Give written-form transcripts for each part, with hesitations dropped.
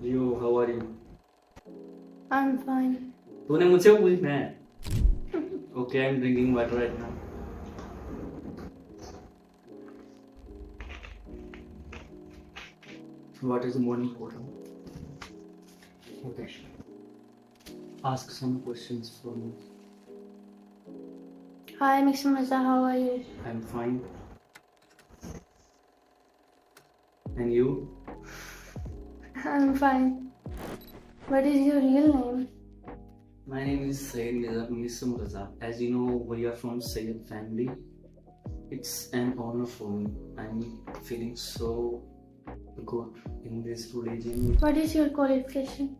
You, how are you? I'm fine. तूने मुझसे पूछना है? Okay, I'm drinking water right now. What is more important? Okay. Ask some questions for me. Hi, Mr. Mirza, how are you? I'm fine. And you? I'm fine. What is your real name? My name is Syed Mr. Mirza. As you know, we are from Syed family. It's an honor for me. I'm feeling so good in this religion. What is your qualification?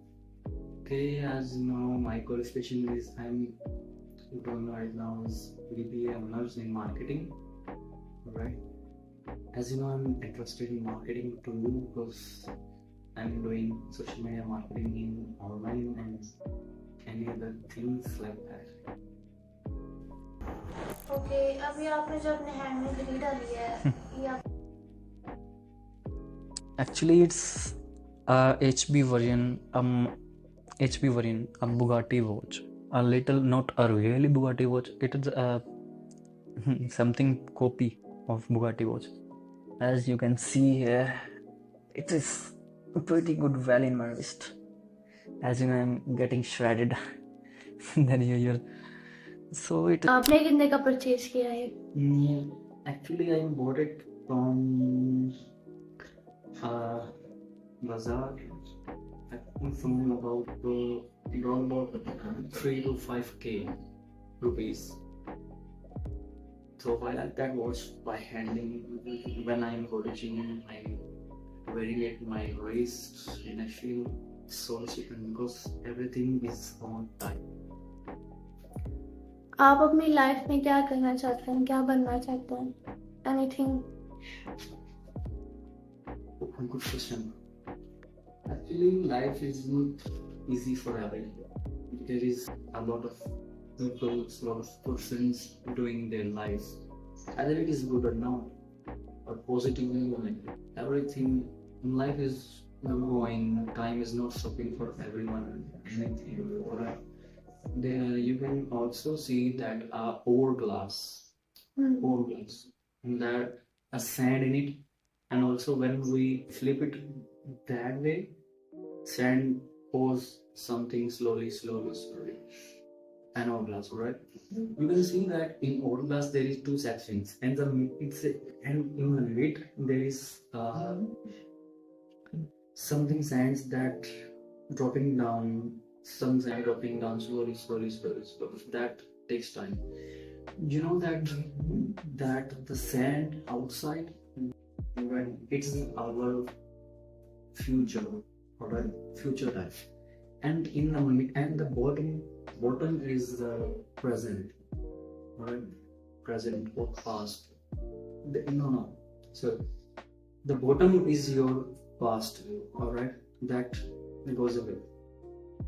Okay, as you know, my qualification is I'm doing right now is BBA honors in marketing. Right. As you know, I'm interested in marketing too because I'm doing social media marketing in online and any other things like that. Okay, अभी आपने जो अपने hand में घड़ी डाली है ये आप Actually, it's a HB variant, a Bugatti watch. A little, not a really Bugatti watch. It is a something copy of Bugatti watch. As you can see here, it is pretty good well in my wrist. As you know, I'm getting shredded than usual. So it. आपने कितने का purchase किया है? Actually, I bought it from bazaar. I think from about around about 3 to 5k rupees. So I like that watch by handling when I'm watching, I'm wearing it my wrist and I feel so secure because everything is on time. आप अपनी life में क्या करना चाहते हैं? क्या बनना चाहते हैं? Anything? Good question. Actually, life is not easy for everyone. There is a lot of people, a lot of persons doing their life. Either it is good or not, or positively or negative. Everything in life is going. Time is not stopping for everyone. Anything. Alright. There you can also see that hourglass, hourglass, and that a sand in it, and also when we flip it that way, sand pours something slowly, slowly, slowly. An hourglass, right? You can see that in hourglass there is two sections, and and in the mid there is something sands that dropping down, some sand dropping down slowly, slowly, slowly, slowly. That takes time. You know that the sand outside when it's our future, alright, future life, and in the and the bottom is the present, alright, present or past. No. So the bottom is your past, alright, that goes away,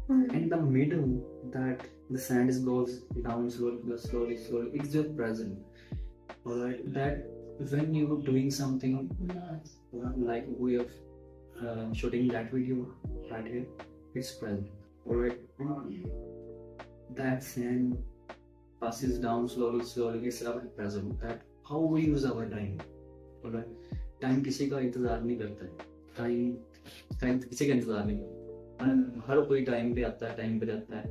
and the middle that the sand is goes down slowly, slowly, slowly. It's your present, alright. That when you're doing something like we have shooting that video right here, it's present, alright. That sand passes down slowly, slowly. It's our present. That how we use our time, alright. Time किसी का इंतजार नहीं करता है. Time time किसी का इंतजार नहीं करता. हर कोई टाइम पे आता है, टाइम पे जाता है.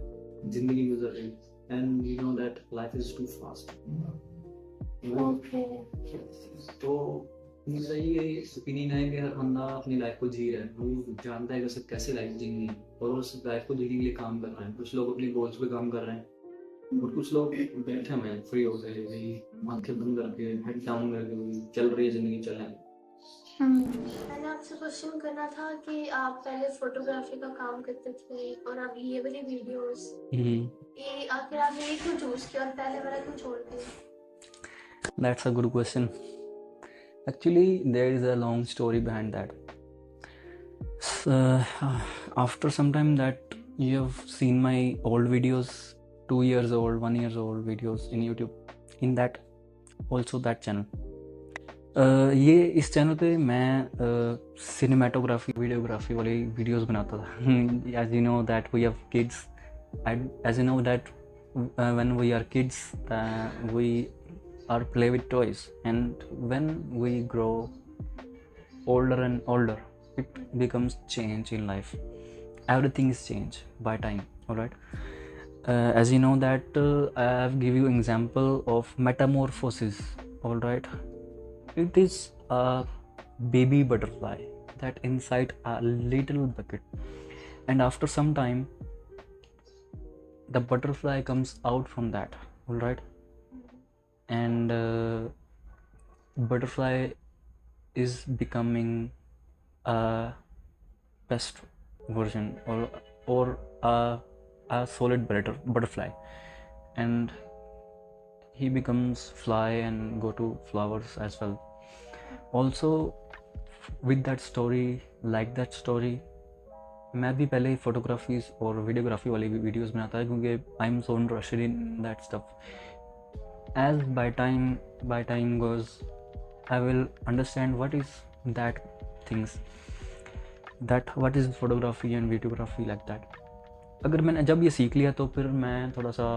जिंदगी गुजर रही है. And you know that life is too fast. Okay. तो मेरा ये ओपिनियन है कि हर बंदा अपनी लाइफ को जी रहा है. वो जानता है कि उसे कैसे लाइफ जीनी है और उस लाइफ को जीने के लिए काम कर रहा है. कुछ लोग अपनी गोल्स पे काम कर रहे हैं और कुछ लोग बैठे हुए हैं फ्री हो गए, आंखें बंद करके, हेड डाउन करके चल रही है जिंदगी, चले. मैंने आपसे क्वेश्चन करना था कि आप पहले फोटोग्राफी का काम करते थे और अब ये वाली वीडियोस, ये आखिर आपने ये क्यों चूज किया और पहले वाला क्यों छोड़ दिया? That's a good question. Actually, there is a long story behind that. So, after some time that you have seen my old videos, 2 years old, 1 year old videos in YouTube, in that also that channel. ये इस channel पे मैं cinematography videography वाली videos बनाता था. As you know that we have kids, as you know that when we are kids we are play with toys, and when we grow older and older it becomes change in life. Everything is change by time. All right. As you know that I have give you example of metamorphosis. All right. It is a baby butterfly that inside a little bucket, and after some time the butterfly comes out from that. All right. And butterfly is becoming a best version, or a solid butterfly, and he becomes fly and go to flowers as well. Also with that story, like that story, मैं भी पहले photographies और videography वाली videos बनाता है क्योंकि I am so interested in that stuff. As by time goes, I will understand what is that things, that what is photography and videography like that. अगर मैंने जब ये सीख लिया तो फिर मैं थोड़ा सा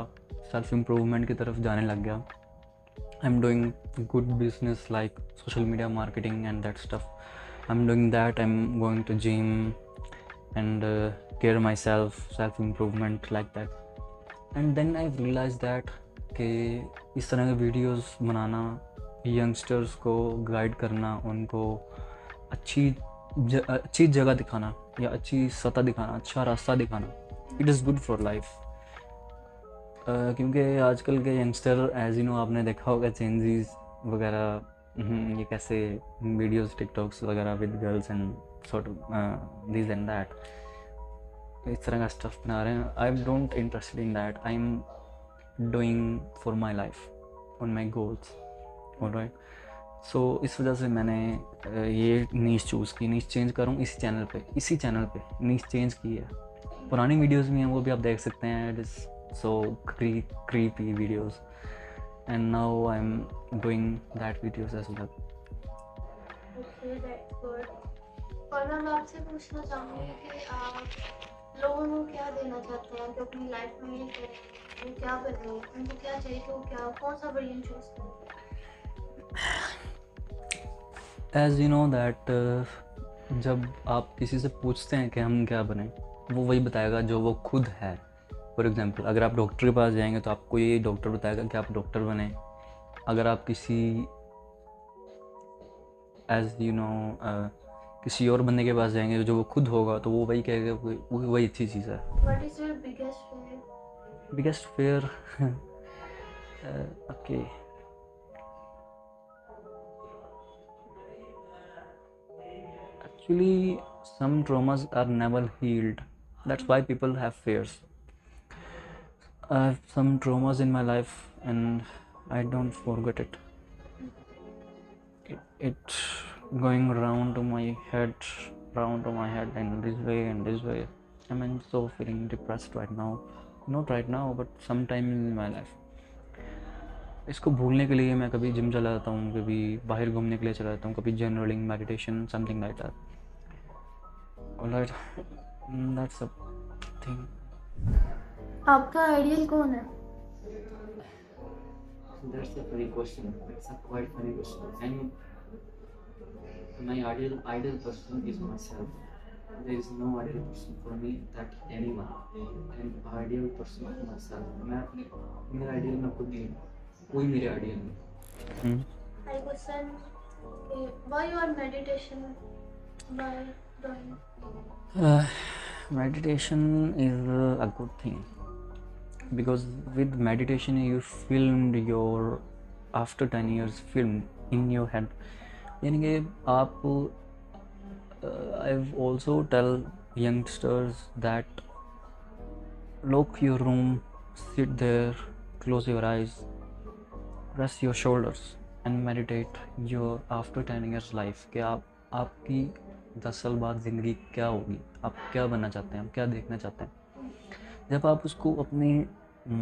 सेल्फ इम्प्रूवमेंट की तरफ जाने लग गया. I am doing good business like social media marketing and that stuff. I am doing that. I am going to gym and care myself, self improvement like that. And then I realized that कि इस तरह के videos बनाना, youngsters को guide करना, उनको अच्छी जगह दिखाना या अच्छी सतह दिखाना, अच्छा रास्ता दिखाना, it is good for life. क्योंकि आजकल के यंगस्टर एज यू नो आपने देखा होगा चेंजेस वगैरह, ये कैसे वीडियोस टिकटॉक्स वगैरह with girls and sort of this and that, इस तरह का स्टफ बना रहे हैं. I don't interested in that. I am doing for my life on my goals. Alright. So इस वजह से मैंने ये नीश चूज़ की. नीश चेंज करूँ इसी चैनल पे नीश चेंज की है. पुरानी वीडियोस भी हैं, वो भी आप देख सकते हैं. It is so creepy videos, and now I am doing that videos as well. Okay, that's good. और मैं आपसे पूछना चाहूँगी कि आप लोगों को क्या देना चाहते हैं कि अपनी लाइफ में ये करें, वो क्या बने, उनको क्या चाहिए कि वो क्या कौन सा वर्जन चूज करें? एज यू नो दैट जब आप किसी से पूछते हैं कि हम क्या बने, वो वही बताएगा जो वो खुद है. फॉर एग्जांपल, अगर आप डॉक्टर के पास जाएंगे तो आपको ये डॉक्टर बताएगा कि आप डॉक्टर बने. अगर आप किसी एज यू नो किसी और बंदे के पास जाएंगे जो वो खुद होगा तो वो वही कहेगा वही अच्छी चीज़ है. What is your biggest fear? Biggest fear okay. Actually, some traumas are never healed. That's why people have fears. I have some traumas in my life and I don't forget it. It going round to my head and this way. I'm so feeling depressed right now. Not right now, but sometime in my life. इसको भूलने के लिए मैं कभी gym चला जाता हूँ, कभी बाहर घूमने के लिए चला जाता हूँ, कभी journaling, meditation, something like that. Alright, that's a thing. आपका आइडियल कौन है? That's a funny question. It's a quite funny question. And my ideal person is myself. There is no ideal person for me that anyone. And ideal person of myself. मैं मेरा ideal मैं खुद नहीं हूँ. कोई मेरे ideal नहीं. I question why you are meditation? Why doing? Meditation is a good thing because with meditation you filmed your after 10 years film in your head. यानी कि आप I've also tell youngsters that lock your room, sit there, close your eyes, rest your shoulders and meditate your after 10 years life. कि आपकी 10 साल बाद ज़िंदगी क्या होगी, आप क्या बनना चाहते हैं, आप क्या देखना चाहते हैं. जब आप उसको अपने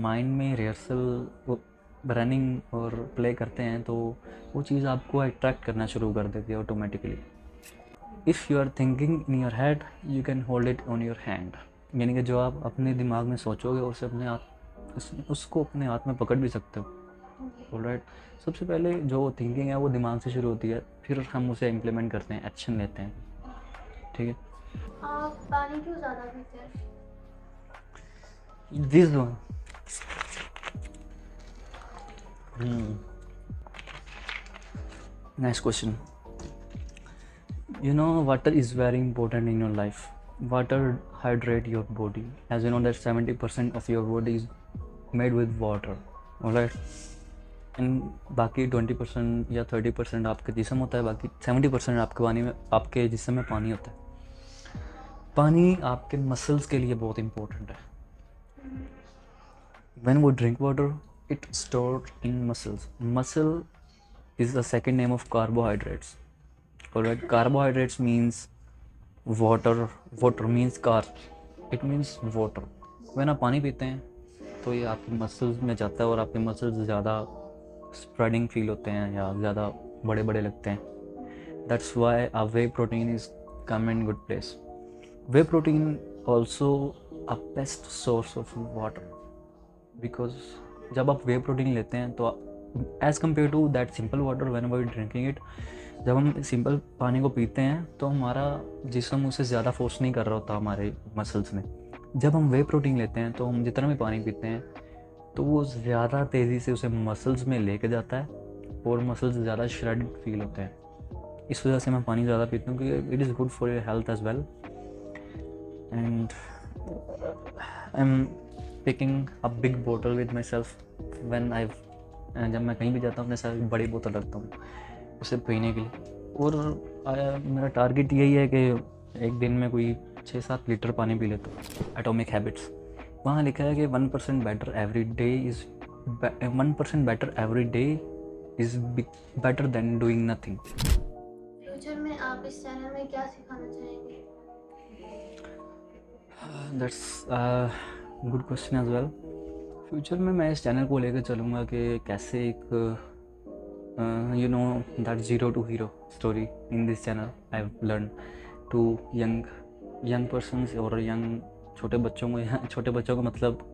माइंड में रिहर्सल रनिंग और प्ले करते हैं तो वो चीज़ आपको अट्रैक्ट करना शुरू कर देती है automatically. If you are thinking in your head you can hold it on your hand, यानी कि जो आप अपने दिमाग में सोचोगे उसे उसको अपने हाथ में पकड़ भी सकते हो। ऑलराइट, सबसे पहले जो थिंकिंग है वो दिमाग से शुरू होती है, फिर हम उसे इम्प्लीमेंट करते हैं, एक्शन लेते हैं। ठीक है, आप पानी क्यों ज़्यादा पीते हैं? This one next question. You know water is very important in your life. Water hydrate your body, as you know that 70% of your body is made with water, alright, and बाकी 20% या 30% आपका जिस्म होता है, बाकी 70% आपके जिस्म में पानी होता है। पानी आपके मसल्स के लिए बहुत इंपॉर्टेंट है। When we drink water, it stored in muscles. Muscle is the second name of carbohydrates. Alright, carbohydrates means water. Water means carb. It means water. When आप पानी पीते हैं तो ये आपके मसल्स में जाता है और आपके मसल्स ज़्यादा स्प्रेडिंग फील होते हैं या ज़्यादा बड़े बड़े लगते हैं। That's why a whey protein is come in good place. Whey protein also a best source of water. Because जब आप वे प्रोटीन लेते हैं तो as compare to that simple water when we are drinking it, जब हम simple पानी को पीते हैं तो हमारा जिस्म उसे ज़्यादा फोर्स नहीं कर रहा होता हमारे मसल्स में। जब हम वे प्रोटीन लेते हैं तो हम जितना भी पानी पीते हैं तो वो ज़्यादा तेज़ी से उसे मसल्स में लेके जाता है और मसल्स ज़्यादा श्रेडेड फील होते हैं। इस वजह से मैं पानी ज़्यादा पीता हूँ क्योंकि it is good for your health as well. And I am picking a big बोतल with myself when I, जब मैं कहीं भी जाता हूँ अपने साथ बड़ी बोतल रखता हूँ उसे पीने के लिए। और मेरा टारगेट यही है कि एक दिन में कोई 6-7 लीटर पानी पी लेता हूँ। एटॉमिक हैबिट्स, वहाँ लिखा है कि 1% better every day is 1% better every day is better than doing nothing. Future में आप इस चैनल में क्या सिखाना चाहेंगे? That's good question as well. Future में मैं इस चैनल को लेकर चलूँगा कि कैसे एक you know that zero to hero story in this channel I have learn to young persons और यंग छोटे बच्चों को मतलब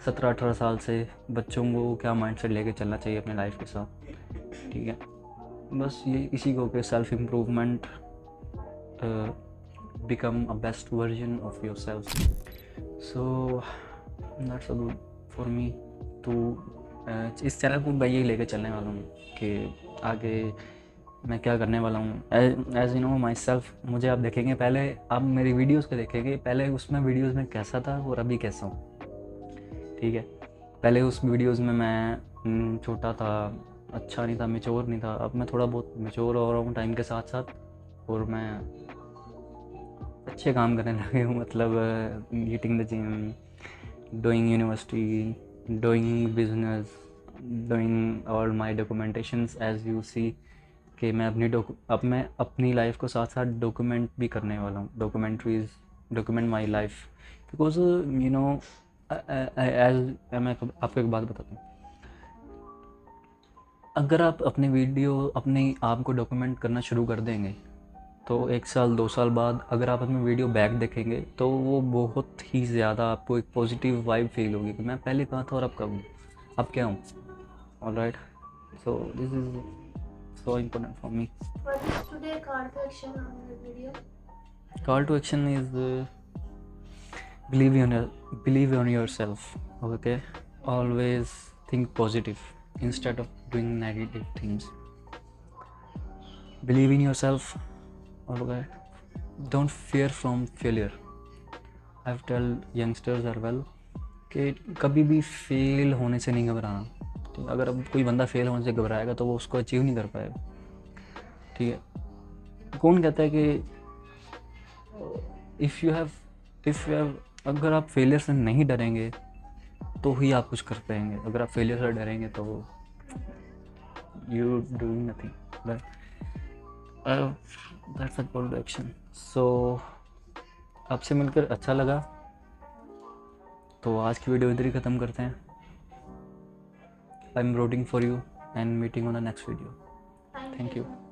17-18 साल से बच्चों को क्या माइंडसेट लेके चलना चाहिए अपने लाइफ के साथ। ठीक है, बस ये इसी को कि self improvement, become a best version of yourself. So that's a good for me to इस चैनल को मैं यही लेकर चलने वाला हूँ कि आगे मैं क्या करने वाला हूँ। As you know myself, मुझे आप देखेंगे, पहले आप मेरी वीडियोस को देखेंगे, पहले उसमें वीडियोस में कैसा था और अभी कैसा हूँ। ठीक है, पहले उस वीडियोस में मैं छोटा था, अच्छा नहीं था, मैच्योर नहीं था। अब मैं थोड़ा बहुत मैच्योर हो रहा हूँ टाइम के साथ साथ और मैं अच्छे काम करने लगे हूँ। मतलब eating the gym, doing university, doing business, doing all my documentations as you see कि मैं अपनी लाइफ को साथ साथ डॉक्यूमेंट भी करने वाला हूँ। Document my life because you know as मैं आपको एक बात बताता हूँ, अगर आप अपने आप को डॉक्यूमेंट करना शुरू कर देंगे तो 1 साल 2 साल बाद अगर आप अपनी वीडियो बैक देखेंगे तो वो बहुत ही ज़्यादा आपको एक पॉजिटिव वाइब फील होगी कि मैं पहले कहाँ था और अब कब हूँ, अब क्या हूँ। Alright, so this is so important for me. What is today call to action on the video? Call to action is believe on yourself. Okay, always think positive instead of doing negative things. Believe in yourself. Okay, don't fear from failure. I've tell youngsters as well कि कभी भी fail होने से नहीं घबराना। तो अगर अब कोई बंदा फेल होने से घबराएगा तो वो उसको अचीव नहीं कर पाएगा। ठीक है, कौन कहता है कि इफ़ यू हैव अगर आप फेलियर से नहीं डरेंगे तो ही आप कुछ कर पाएंगे। अगर आप फेलियर से डरेंगे तो you doing nothing. That's a call to action. सो आपसे मिलकर अच्छा लगा, तो आज की वीडियो इधर ही ख़त्म करते हैं। I'm rooting for you and meeting on the next video. Thank Thank you. you.